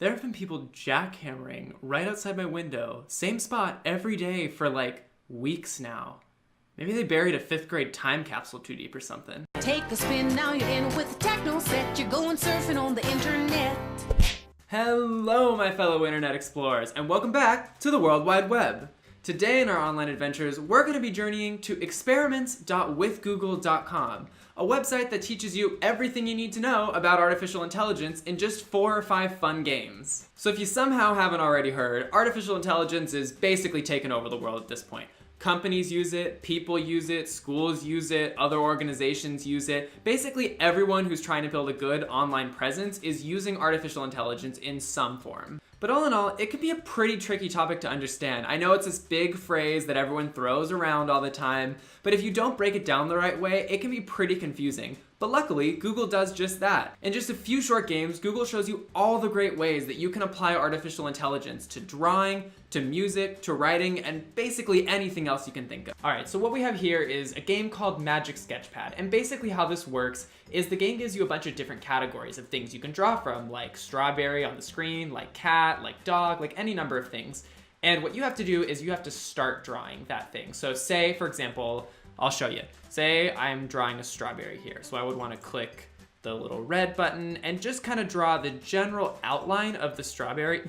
There have been people jackhammering right outside my window, same spot every day for like weeks now. Maybe they buried a 5th grade time capsule too deep or something. Take a spin, now you're in with the techno set. You're going surfing on the internet. Hello, my fellow internet explorers, and welcome back to the World Wide Web. Today in our online adventures, we're going to be journeying to experiments.withgoogle.com, a website that teaches you everything you need to know about artificial intelligence in just 4 or 5 fun games. So if you somehow haven't already heard, artificial intelligence is basically taken over the world at this point. Companies use it, people use it, schools use it, other organizations use it. Basically, everyone who's trying to build a good online presence is using artificial intelligence in some form. But all in all, it can be a pretty tricky topic to understand. I know it's this big phrase that everyone throws around all the time, but if you don't break it down the right way, it can be pretty confusing. But luckily, Google does just that. In just a few short games, Google shows you all the great ways that you can apply artificial intelligence to drawing, to music, to writing, and basically anything else you can think of. All right, so what we have here is a game called Magic Sketchpad, and basically how this works is the game gives you a bunch of different categories of things you can draw from, like strawberry on the screen, like cat, like dog, like any number of things. And what you have to do is you have to start drawing that thing. So say, for example, I'll show you. Say I'm drawing a strawberry here. So I would want to click the little red button and just kind of draw the general outline of the strawberry.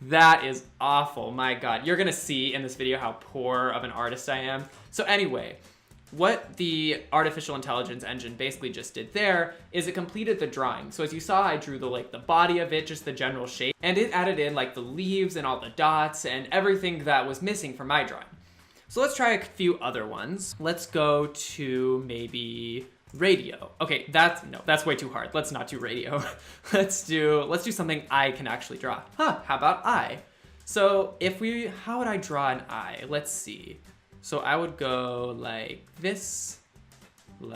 That is awful, my God. You're gonna see in this video how poor of an artist I am. So anyway, what the artificial intelligence engine basically just did there is it completed the drawing. So as you saw, I drew the body of it, just the general shape, and it added in like the leaves and all the dots and everything that was missing from my drawing. So let's try a few other ones. Let's go to maybe radio. Okay, that's way too hard. Let's not do radio. Let's do something I can actually draw. How about eye? So how would I draw an eye? Let's see. So I would go like this, oh,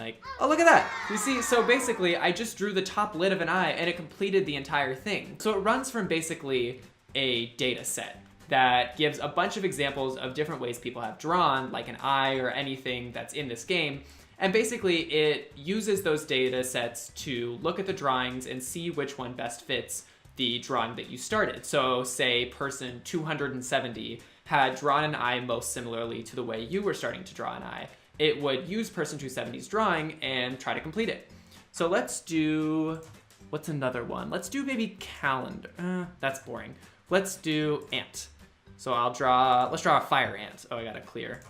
look at that. You see, so basically I just drew the top lid of an eye and it completed the entire thing. So it runs from basically a data set that gives a bunch of examples of different ways people have drawn, like an eye or anything that's in this game. And basically it uses those data sets to look at the drawings and see which one best fits the drawing that you started. So say person 270 had drawn an eye most similarly to the way you were starting to draw an eye. It would use person 270's drawing and try to complete it. So let's do, what's another one? Let's do maybe calendar. That's boring. Let's do ant. So let's draw a fire ant. Oh, I gotta clear.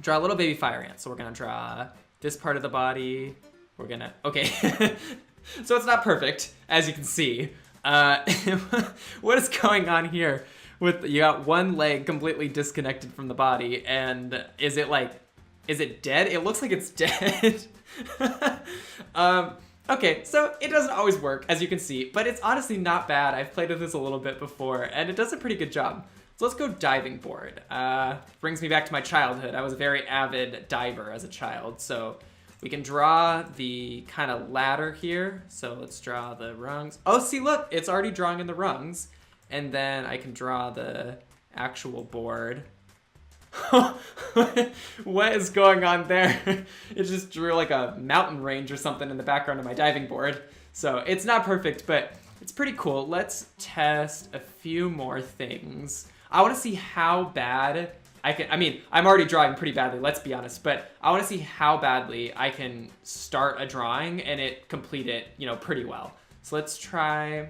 Draw a little baby fire ant. So we're gonna draw this part of the body. Okay. So it's not perfect, as you can see. What is going on here? You got one leg completely disconnected from the body, and is it dead? It looks like it's dead. Okay, so it doesn't always work, as you can see, but it's honestly not bad. I've played with this a little bit before, and it does a pretty good job. So let's go diving board. Brings me back to my childhood. I was a very avid diver as a child, so we can draw the kind of ladder here. So let's draw the rungs. Oh, see, look, it's already drawing in the rungs. And then I can draw the actual board. What is going on there? It just drew like a mountain range or something in the background of my diving board. So it's not perfect, but it's pretty cool. Let's test a few more things. I want to see how bad I'm already drawing pretty badly, let's be honest, but I want to see how badly I can start a drawing and it complete it, pretty well. So let's try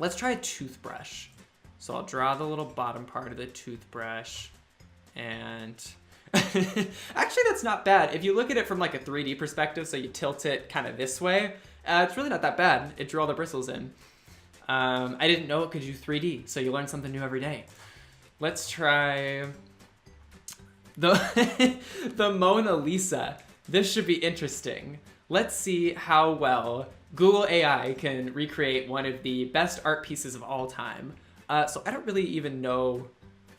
a toothbrush. So I'll draw the little bottom part of the toothbrush, and actually that's not bad. If you look at it from like a 3D perspective, so you tilt it kind of this way, it's really not that bad. It drew all the bristles in. I didn't know it could do 3D, so you learn something new every day. Let's try the Mona Lisa. This should be interesting. Let's see how well Google AI can recreate one of the best art pieces of all time. So I don't really even know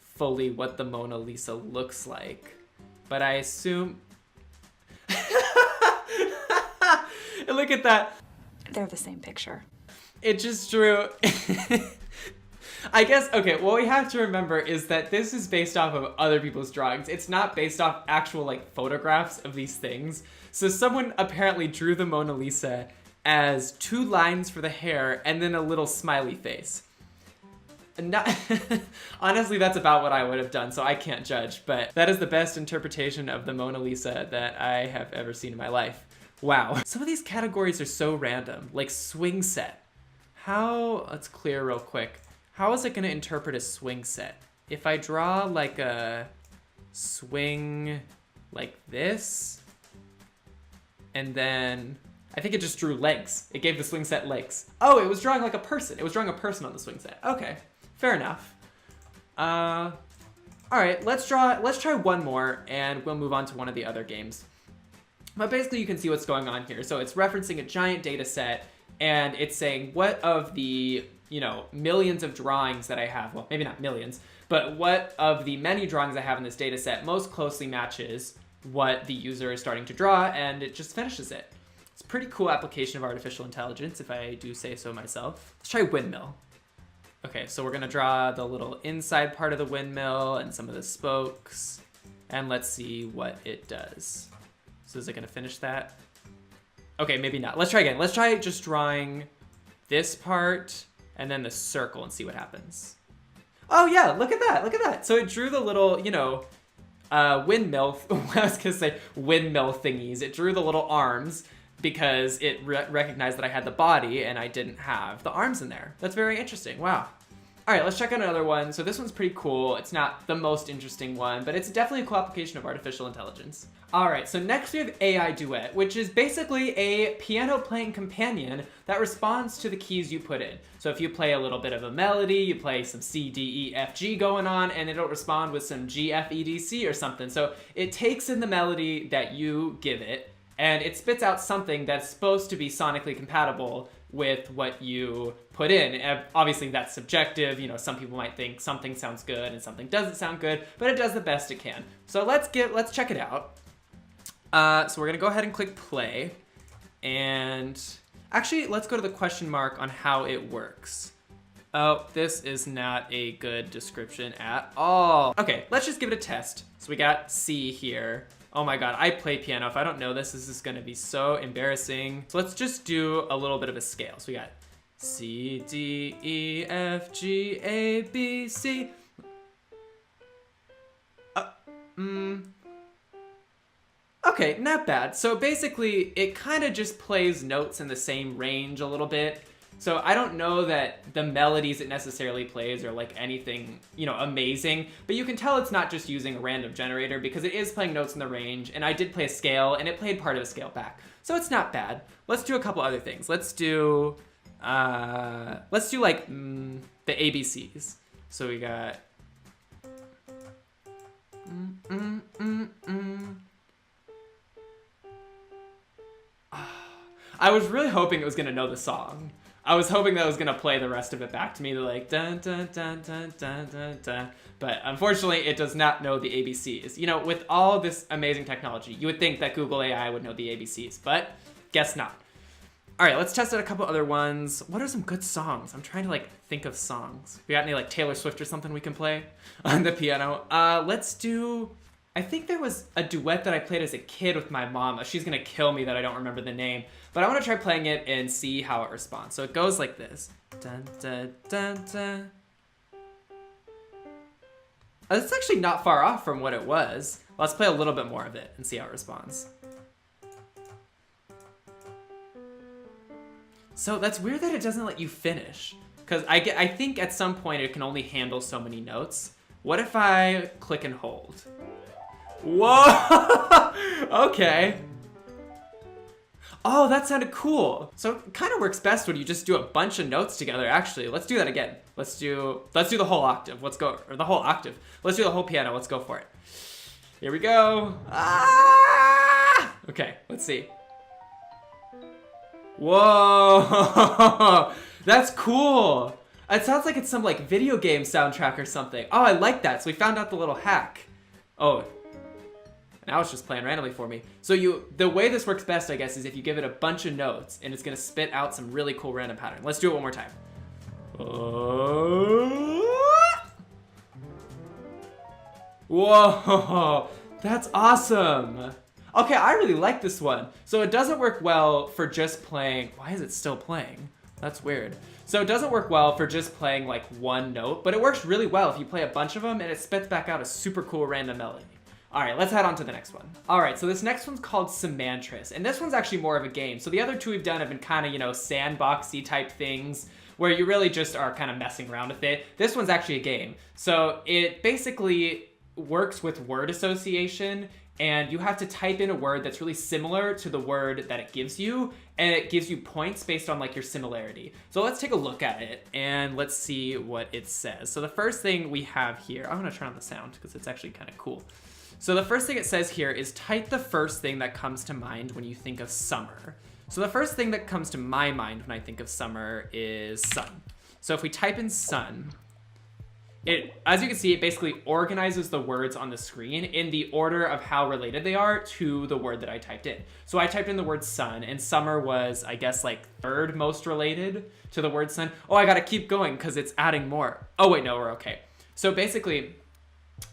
fully what the Mona Lisa looks like, but I assume... Look at that. They're the same picture. It just drew... I guess, okay, what we have to remember is that this is based off of other people's drawings. It's not based off actual, photographs of these things. So someone apparently drew the Mona Lisa as 2 lines for the hair and then a little smiley face. Not honestly, that's about what I would have done, so I can't judge, but that is the best interpretation of the Mona Lisa that I have ever seen in my life. Wow. Some of these categories are so random, like swing set. Let's clear real quick. How is it going to interpret a swing set? If I draw like a swing like this, and then I think it just drew legs. It gave the swing set legs. Oh, it was drawing like a person. It was drawing a person on the swing set. Okay, fair enough. All right, let's try one more and we'll move on to one of the other games. But basically you can see what's going on here. So it's referencing a giant data set and it's saying what of the, millions of drawings that I have, well, maybe not millions, but what of the many drawings I have in this data set most closely matches what the user is starting to draw, and it just finishes it. It's a pretty cool application of artificial intelligence, if I do say so myself. Let's try windmill. Okay, so we're gonna draw the little inside part of the windmill and some of the spokes, and let's see what it does. So is it gonna finish that? Okay, maybe not. Let's try again. Let's try just drawing this part and then the circle and see what happens. Oh yeah, look at that, look at that. So it drew the little, windmill, I was gonna say windmill thingies. It drew the little arms because it recognized that I had the body and I didn't have the arms in there. That's very interesting, wow. All right, let's check out another one. So this one's pretty cool. It's not the most interesting one, but it's definitely a cool application of artificial intelligence. All right, so next we have AI Duet, which is basically a piano playing companion that responds to the keys you put in. So if you play a little bit of a melody, you play some C, D, E, F, G going on, and it'll respond with some G, F, E, D, C or something. So it takes in the melody that you give it, and it spits out something that's supposed to be sonically compatible with what you put in. And obviously that's subjective. Some people might think something sounds good and something doesn't sound good, but it does the best it can. So let's check it out. So we're gonna go ahead and click play, and actually let's go to the question mark on how it works. Oh, this is not a good description at all. Okay, let's just give it a test. So we got C here. Oh my God, I play piano. If I don't know this is gonna be so embarrassing. So let's just do a little bit of a scale. So we got C, D, E, F, G, A, B, C. Okay, not bad. So basically, it kind of just plays notes in the same range a little bit. So I don't know that the melodies it necessarily plays are like anything, amazing, but you can tell it's not just using a random generator because it is playing notes in the range, and I did play a scale, and it played part of a scale back. So it's not bad. Let's do a couple other things. Let's do like the ABCs. So we got I was really hoping it was gonna know the song. I was hoping that it was gonna play the rest of it back to me, like dun dun dun dun dun dun dun. But unfortunately, it does not know the ABCs. With all this amazing technology, you would think that Google AI would know the ABCs, but guess not. All right, let's test out a couple other ones. What are some good songs? I'm trying to think of songs. We got any Taylor Swift or something we can play on the piano? Let's do. I think there was a duet that I played as a kid with my mom. She's gonna kill me that I don't remember the name, but I wanna try playing it and see how it responds. So it goes like this. Dun, dun, dun, dun. It's actually not far off from what it was. Let's play a little bit more of it and see how it responds. So that's weird that it doesn't let you finish, because I think at some point it can only handle so many notes. What if I click and hold? Whoa! Okay. Oh, that sounded cool. So it kind of works best when you just do a bunch of notes together, actually. Let's do that again. Let's do the whole octave. Let's go, or the whole octave. Let's do the whole piano. Let's go for it. Here we go. Ah! Okay, let's see. Whoa! That's cool. It sounds like it's some video game soundtrack or something. Oh, I like that. So we found out the little hack. Oh, now it's just playing randomly for me. So the way this works best, I guess, is if you give it a bunch of notes and it's gonna spit out some really cool random pattern. Let's do it one more time. Whoa, that's awesome. Okay, I really like this one. So it doesn't work well for just playing. Why is it still playing? That's weird. So it doesn't work well for just playing like one note, but it works really well if you play a bunch of them and it spits back out a super cool random melody. All right, let's head on to the next one. All right, so this next one's called Semantris, and this one's actually more of a game. So the other two we've done have been kind of, you know, sandboxy type things where you really just are kind of messing around with it. This one's actually a game. So it basically works with word association, and you have to type in a word that's really similar to the word that it gives you, and it gives you points based on like your similarity. So let's take a look at it and let's see what it says. So the first thing we have here, I'm gonna turn on the sound because it's actually kind of cool. So the first thing it says here is type the first thing that comes to mind when you think of summer. So the first thing that comes to my mind when I think of summer is sun. So if we type in sun, as you can see, it basically organizes the words on the screen in the order of how related they are to the word that I typed in. So I typed in the word sun, and summer was, I guess, like third most related to the word sun. Oh, I gotta keep going because it's adding more. Oh wait, no, we're okay. So basically,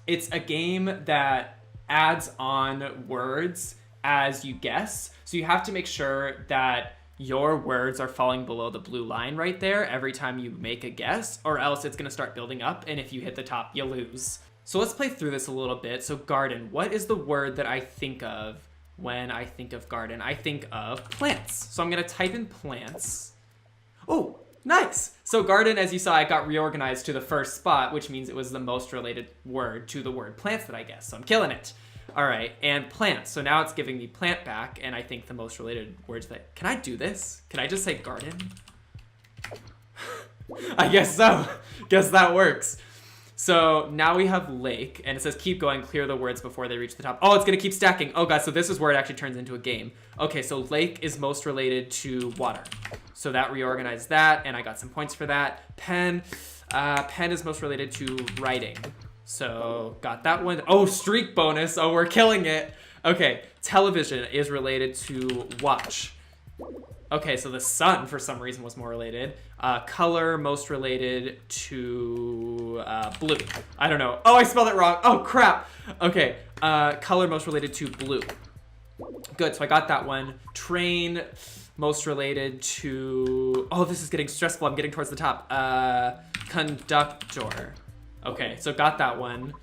it's a game that adds on words as you guess. So you have to make sure that your words are falling below the blue line right there every time you make a guess, or else it's gonna start building up, and if you hit the top, you lose. So let's play through this a little bit. So garden, what is the word that I think of when I think of garden? I think of plants. So I'm gonna type in plants. Oh, nice. So garden, as you saw, it got reorganized to the first spot, which means it was the most related word to the word plants that I guessed. So I'm killing it. All right, and plants. So now it's giving me plant back, and I think the most related words that... Can I do this? Can I just say garden? I guess so. Guess that works. So now we have lake, and it says keep going, clear the words before they reach the top. Oh, it's gonna keep stacking. Oh god, so this is where it actually turns into a game. Okay, so lake is most related to water. So that reorganized that, and I got some points for that. Pen is most related to writing. So got that one. Oh, streak bonus. Oh, we're killing it. Okay, television is related to watch. Okay, so the sun for some reason was more related. Color most related to blue. I don't know. Oh, I spelled it wrong. Oh, crap. Okay, color most related to blue. Good, so I got that one. Train most related to... Oh, this is getting stressful. I'm getting towards the top. Conductor. Okay, so got that one.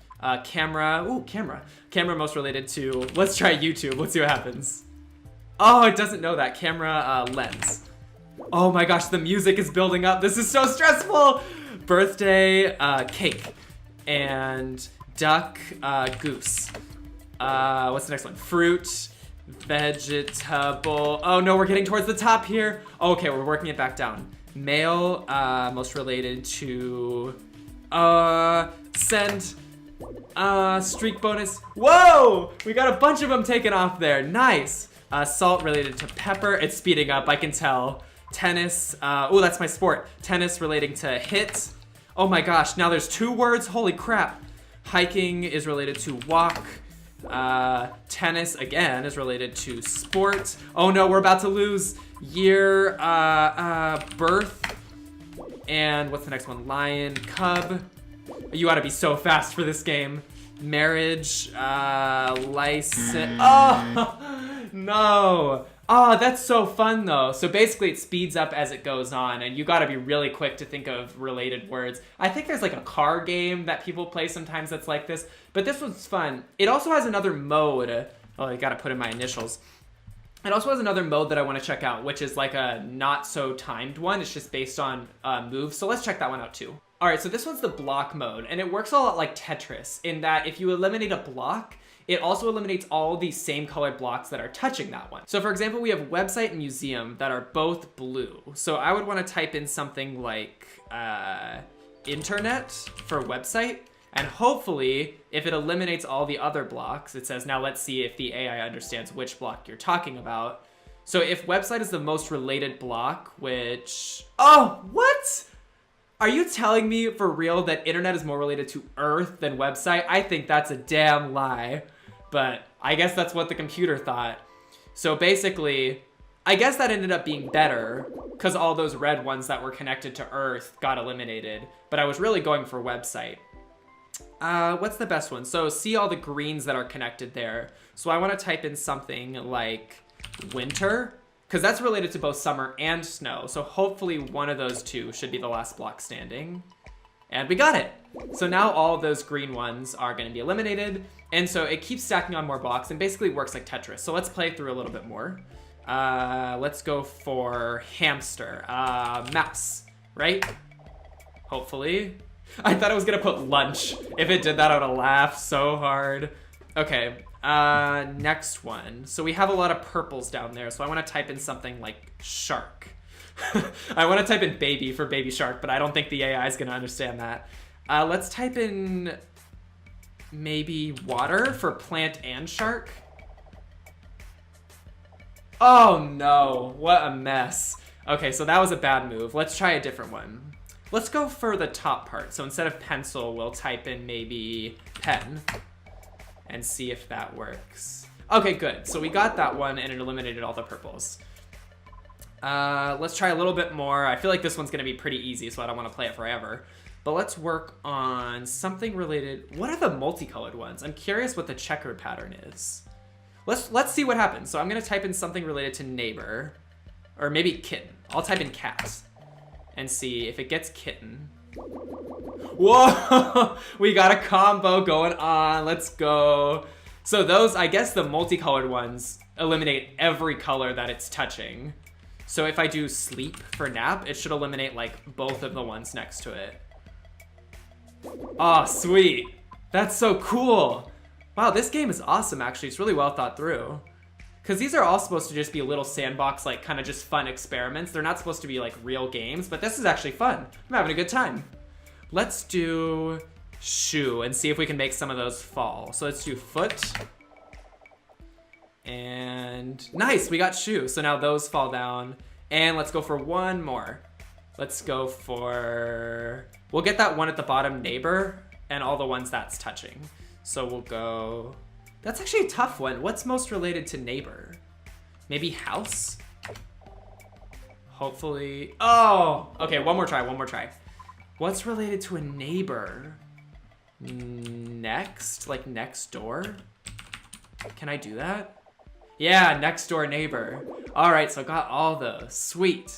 Camera. Ooh, camera. Camera most related to... Let's try YouTube. Let's see what happens. Oh, it doesn't know that. Camera, lens. Oh my gosh, the music is building up. This is so stressful. Birthday, cake. And duck, goose. What's the next one? Fruit, vegetable. Oh no, we're getting towards the top here. Oh, okay, we're working it back down. Male, most related to... send, streak bonus. Whoa! We got a bunch of them taken off there. Nice. Salt related to pepper. It's speeding up, I can tell. Tennis. Oh, that's my sport. Tennis relating to hit. Oh my gosh, now there's 2 words. Holy crap. Hiking is related to walk. Tennis, again, is related to sport. Oh no, we're about to lose. Year, birth. And what's the next one? Lion, cub. You gotta be so fast for this game. Marriage, license. Oh, no. Oh, that's so fun though. So basically it speeds up as it goes on, and you gotta be really quick to think of related words. I think there's like a car game that people play sometimes that's like this, but this one's fun. It also has another mode. Oh, I gotta put in my initials. It also has another mode that I want to check out, which is like a not so timed one. It's just based on moves. So let's check that one out too. All right, so this one's the block mode, and it works a lot like Tetris in that if you eliminate a block, it also eliminates all these same colored blocks that are touching that one. So for example, we have website and museum that are both blue. So I would want to type in something like internet for website. And hopefully, if it eliminates all the other blocks, it says, now let's see if the AI understands which block you're talking about. So if website is the most related block, which... Oh, what? Are you telling me for real that internet is more related to Earth than website? I think that's a damn lie. But I guess that's what the computer thought. So basically, I guess that ended up being better because all those red ones that were connected to Earth got eliminated. But I was really going for website. What's the best one? So see all the greens that are connected there. So I want to type in something like winter, because that's related to both summer and snow. So hopefully one of those two should be the last block standing. And we got it. So now all of those green ones are going to be eliminated. And so it keeps stacking on more blocks and basically works like Tetris. So let's play through a little bit more. Let's go for hamster. Mouse, right? Hopefully. I thought I was going to put lunch. If it did that, I would have laughed so hard. Okay, next one. So we have a lot of purples down there. So I want to type in something like shark. I want to type in baby for baby shark, but I don't think the AI is going to understand that. Let's type in maybe water for plant and shark. Oh no, what a mess. Okay, so that was a bad move. Let's try a different one. Let's go for the top part. So instead of pencil, we'll type in maybe pen and see if that works. Okay, good. So we got that one and it eliminated all the purples. Let's try a little bit more. I feel like this one's gonna be pretty easy, so I don't want to play it forever. But let's work on something related. What are the multicolored ones? I'm curious what the checkered pattern is. Let's see what happens. So I'm gonna type in something related to neighbor, or maybe kitten. I'll type in cat and see if it gets kitten. Whoa, we got a combo going on. Let's go. So those, I guess the multicolored ones eliminate every color that it's touching. So if I do sleep for nap, it should eliminate like both of the ones next to it. Oh, sweet. That's so cool. Wow, this game is awesome, actually. It's really well thought through. Because these are all supposed to just be little sandbox, like kind of just fun experiments. They're not supposed to be like real games, but this is actually fun. I'm having a good time. Let's do shoe and see if we can make some of those fall. So let's do foot. And nice, we got shoe. So now those fall down. And let's go for one more. Let's go for, we'll get that one at the bottom, neighbor, and all the ones that's touching. So we'll go, that's actually a tough one. What's most related to neighbor? Maybe house? Hopefully, oh, okay, one more try. What's related to a neighbor? Next, like next door? Can I do that? Yeah, next door neighbor. All right, so got all those, sweet.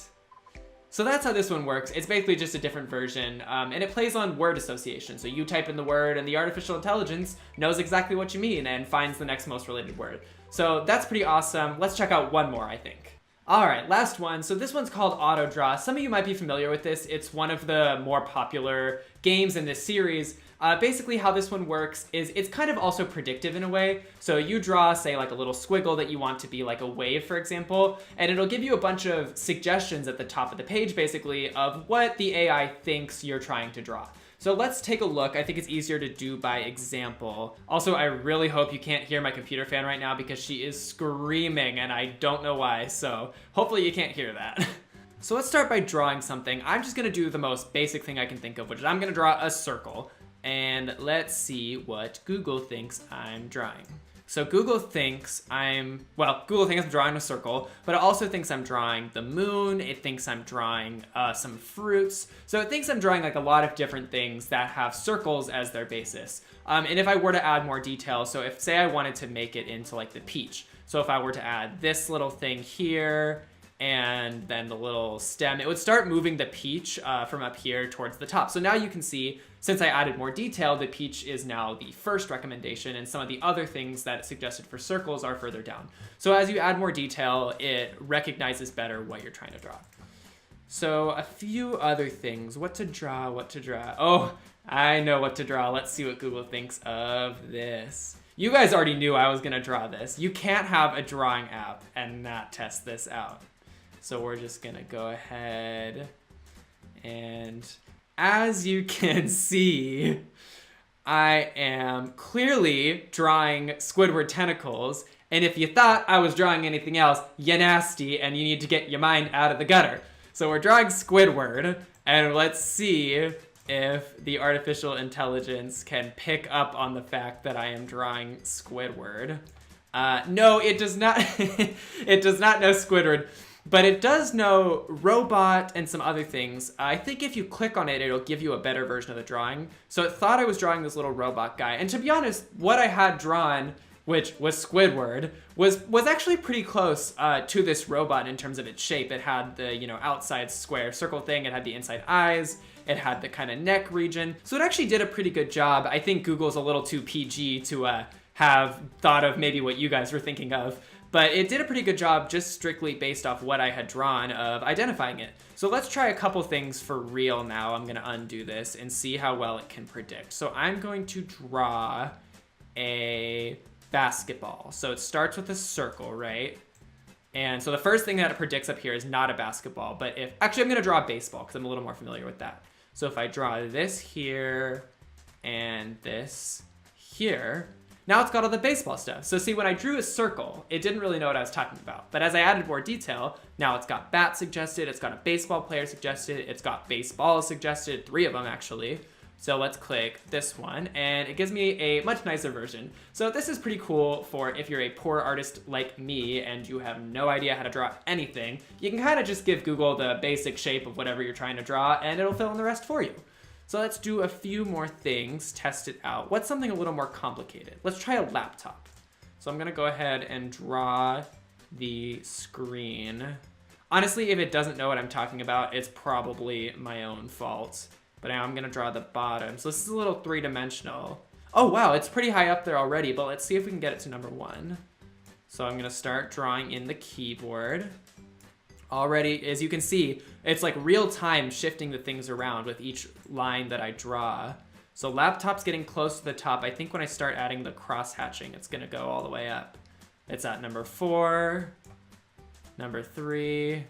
So that's how this one works. It's basically just a different version, and it plays on word association. So you type in the word and the artificial intelligence knows exactly what you mean and finds the next most related word. So that's pretty awesome. Let's check out one more, I think. All right, last one. So this one's called Auto Draw. Some of you might be familiar with this. It's one of the more popular games in this series. Basically how this one works is it's kind of also predictive in a way. So you draw, say, like a little squiggle that you want to be like a wave, for example, and it'll give you a bunch of suggestions at the top of the page, basically, of what the AI thinks you're trying to draw. So let's take a look. I think it's easier to do by example. Also, I really hope you can't hear my computer fan right now because she is screaming and I don't know why, so hopefully you can't hear that. So let's start by drawing something. I'm just gonna do the most basic thing I can think of, which is I'm gonna draw a circle. And let's see what Google thinks I'm drawing. So Google thinks I'm drawing a circle, but it also thinks I'm drawing the moon. It thinks I'm drawing some fruits. So it thinks I'm drawing like a lot of different things that have circles as their basis. And if I were to add more detail, so if, say I wanted to make it into like the peach. So if I were to add this little thing here, and then the little stem, it would start moving the peach from up here towards the top. So now you can see, since I added more detail, the peach is now the first recommendation, and some of the other things that it suggested for circles are further down. So as you add more detail, it recognizes better what you're trying to draw. So a few other things, what to draw. Oh, I know what to draw. Let's see what Google thinks of this. You guys already knew I was gonna draw this. You can't have a drawing app and not test this out. So we're just gonna go ahead and, as you can see, I am clearly drawing Squidward tentacles, and if you thought I was drawing anything else, you're nasty and you need to get your mind out of the gutter. So we're drawing Squidward, and let's see if the artificial intelligence can pick up on the fact that I am drawing Squidward. No, it does not. It does not know Squidward. But it does know robot and some other things. I think if you click on it, it'll give you a better version of the drawing. So it thought I was drawing this little robot guy. And to be honest, what I had drawn, which was Squidward, was actually pretty close to this robot in terms of its shape. It had the, you know, outside square circle thing. It had the inside eyes. It had the kind of neck region. So it actually did a pretty good job. I think Google's a little too PG to have thought of maybe what you guys were thinking of. But it did a pretty good job just strictly based off what I had drawn of identifying it. So let's try a couple things for real now. I'm gonna undo this and see how well it can predict. So I'm going to draw a basketball. So it starts with a circle, right? And so the first thing that it predicts up here is not a basketball, but actually I'm gonna draw a baseball because I'm a little more familiar with that. So if I draw this here and this here, now it's got all the baseball stuff. So see, when I drew a circle, it didn't really know what I was talking about. But as I added more detail, now it's got bat suggested, it's got a baseball player suggested, it's got baseball suggested, 3 of them actually. So let's click this one, and it gives me a much nicer version. So this is pretty cool for if you're a poor artist like me and you have no idea how to draw anything. You can kind of just give Google the basic shape of whatever you're trying to draw, and it'll fill in the rest for you. So let's do a few more things, test it out. What's something a little more complicated? Let's try a laptop. So I'm gonna go ahead and draw the screen. Honestly, if it doesn't know what I'm talking about, it's probably my own fault. But now I'm gonna draw the bottom. So this is a little 3-dimensional. Oh wow, it's pretty high up there already, but let's see if we can get it to number 1. So I'm gonna start drawing in the keyboard. Already, as you can see, it's like real time shifting the things around with each line that I draw. So laptop's getting close to the top. I think when I start adding the cross hatching, it's gonna go all the way up. It's at number 4, number 3.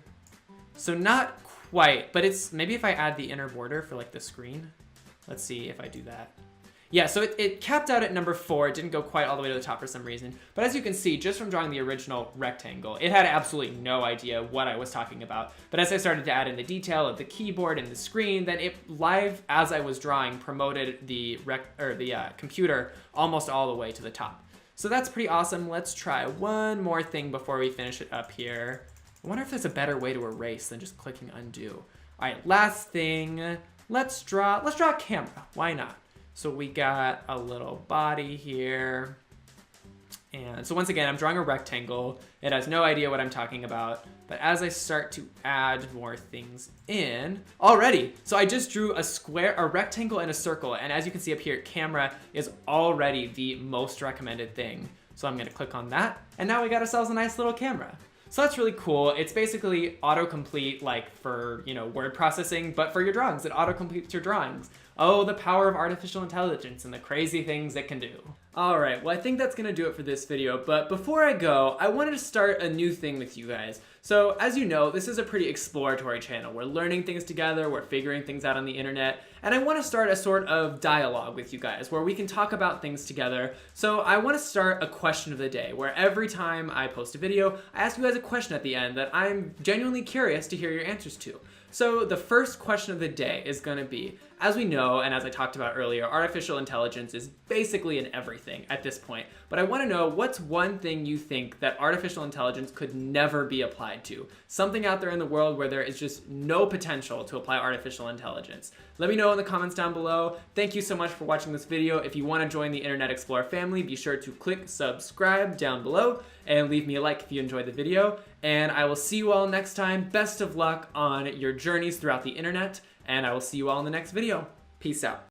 So not quite, but it's maybe if I add the inner border for like the screen. Let's see if I do that. Yeah, so it capped out at number 4. It didn't go quite all the way to the top for some reason. But as you can see, just from drawing the original rectangle, it had absolutely no idea what I was talking about. But as I started to add in the detail of the keyboard and the screen, then it live, as I was drawing, promoted the computer almost all the way to the top. So that's pretty awesome. Let's try one more thing before we finish it up here. I wonder if there's a better way to erase than just clicking undo. All right, last thing. Let's draw a camera. Why not? So we got a little body here. And so once again, I'm drawing a rectangle. It has no idea what I'm talking about. But as I start to add more things in, already, so I just drew a square, a rectangle and a circle. And as you can see up here, camera is already the most recommended thing. So I'm gonna click on that. And now we got ourselves a nice little camera. So that's really cool. It's basically autocomplete like for, you know, word processing, but for your drawings. It autocompletes your drawings. Oh, the power of artificial intelligence and the crazy things it can do. All right, well, I think that's gonna do it for this video, but before I go, I wanted to start a new thing with you guys. So as you know, this is a pretty exploratory channel. We're learning things together, we're figuring things out on the internet, and I wanna start a sort of dialogue with you guys where we can talk about things together. So I wanna start a question of the day where every time I post a video, I ask you guys a question at the end that I'm genuinely curious to hear your answers to. So the first question of the day is gonna be, as we know, and as I talked about earlier, artificial intelligence is basically in everything at this point. But I wanna know, what's one thing you think that artificial intelligence could never be applied to? Something out there in the world where there is just no potential to apply artificial intelligence. Let me know in the comments down below. Thank you so much for watching this video. If you wanna join the Internet Explorer family, be sure to click subscribe down below and leave me a like if you enjoyed the video. And I will see you all next time. Best of luck on your journeys throughout the internet, and I will see you all in the next video. Peace out.